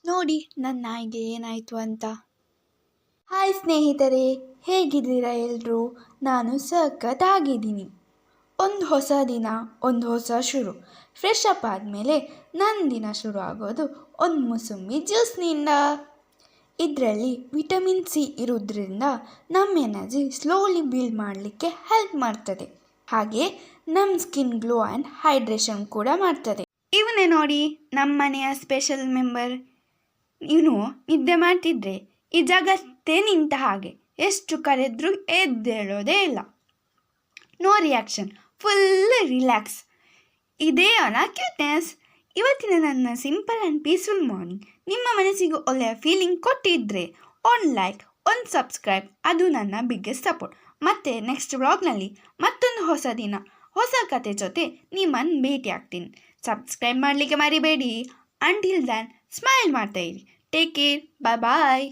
ನೋಡಿ ನನ್ನ ನಾಯಿಗೆ ಏನಾಯಿತು ಅಂತ. ಹಾಯ್ ಸ್ನೇಹಿತರೆ, ಹೇಗಿದ್ದೀರಾ ಎಲ್ಲರೂ? ನಾನು ಸಖತ್ತಾಗಿದ್ದೀನಿ. ಒಂದು ಹೊಸ ದಿನ, ಒಂದು ಹೊಸ ಶುರು. ಫ್ರೆಶ್ ಅಪ್ ಆದಮೇಲೆ ನನ್ನ ದಿನ ಶುರು ಆಗೋದು ಒಂದು ಮೂಸಂಬಿ ಜ್ಯೂಸ್ನಿಂದ. ಇದರಲ್ಲಿ ವಿಟಮಿನ್ ಸಿ ಇರೋದ್ರಿಂದ ನಮ್ಮ ಎನರ್ಜಿ ಸ್ಲೋಲಿ ಬಿಲ್ಡ್ ಮಾಡಲಿಕ್ಕೆ ಹೆಲ್ಪ್ ಮಾಡ್ತದೆ. ಹಾಗೆ ನಮ್ಮ ಸ್ಕಿನ್ ಗ್ಲೋ ಆ್ಯಂಡ್ ಹೈಡ್ರೇಷನ್ ಕೂಡ ಮಾಡ್ತದೆ. ಇವನೇ ನೋಡಿ ನಮ್ಮ ಮನೆಯ ಸ್ಪೆಷಲ್ ಮೆಂಬರ್. ಇವನು ನಿದ್ದೆ ಮಾಡ್ತಿದ್ರೆ ಈ ಜಗತ್ತೇ ನಿಂತ ಹಾಗೆ. ಎಷ್ಟು ಕರೆದ್ರೂ ಎದ್ದೇಳೋದೇ ಇಲ್ಲ. No reaction, full relax. ಇದೇ ಅವನ ಕ್ಯೂಟ್ನೆಸ್. ಇವತ್ತಿನ ನನ್ನ ಸಿಂಪಲ್ ಆ್ಯಂಡ್ ಪೀಸ್ಫುಲ್ ಮಾರ್ನಿಂಗ್ ನಿಮ್ಮ ಮನಸ್ಸಿಗೆ ಒಳ್ಳೆಯ ಫೀಲಿಂಗ್ ಕೊಟ್ಟಿದ್ರೆ ಒಂದು ಲೈಕ್, ಒಂದು ಸಬ್ಸ್ಕ್ರೈಬ್, ಅದು ನನ್ನ ಬಿಗ್ಗೆಸ್ಟ್ ಸಪೋರ್ಟ್. ಮತ್ತೆ ನೆಕ್ಸ್ಟ್ ವ್ಲಾಗ್ನಲ್ಲಿ ಮತ್ತೊಂದು ಹೊಸ ದಿನ, ಹೊಸ ಕತೆ ಜೊತೆ ನಿಮ್ಮನ್ನು ಭೇಟಿ ಆಗ್ತೀನಿ. ಸಬ್ಸ್ಕ್ರೈಬ್ ಮಾಡಲಿಕ್ಕೆ ಮರಿಬೇಡಿ. ಅಂಟಿಲ್ ದನ್ ಸ್ಮೈಲ್ ಮಾಡ್ತಾ ಇರಿ. Take care. ಬಾಯ್ ಬಾಯ್.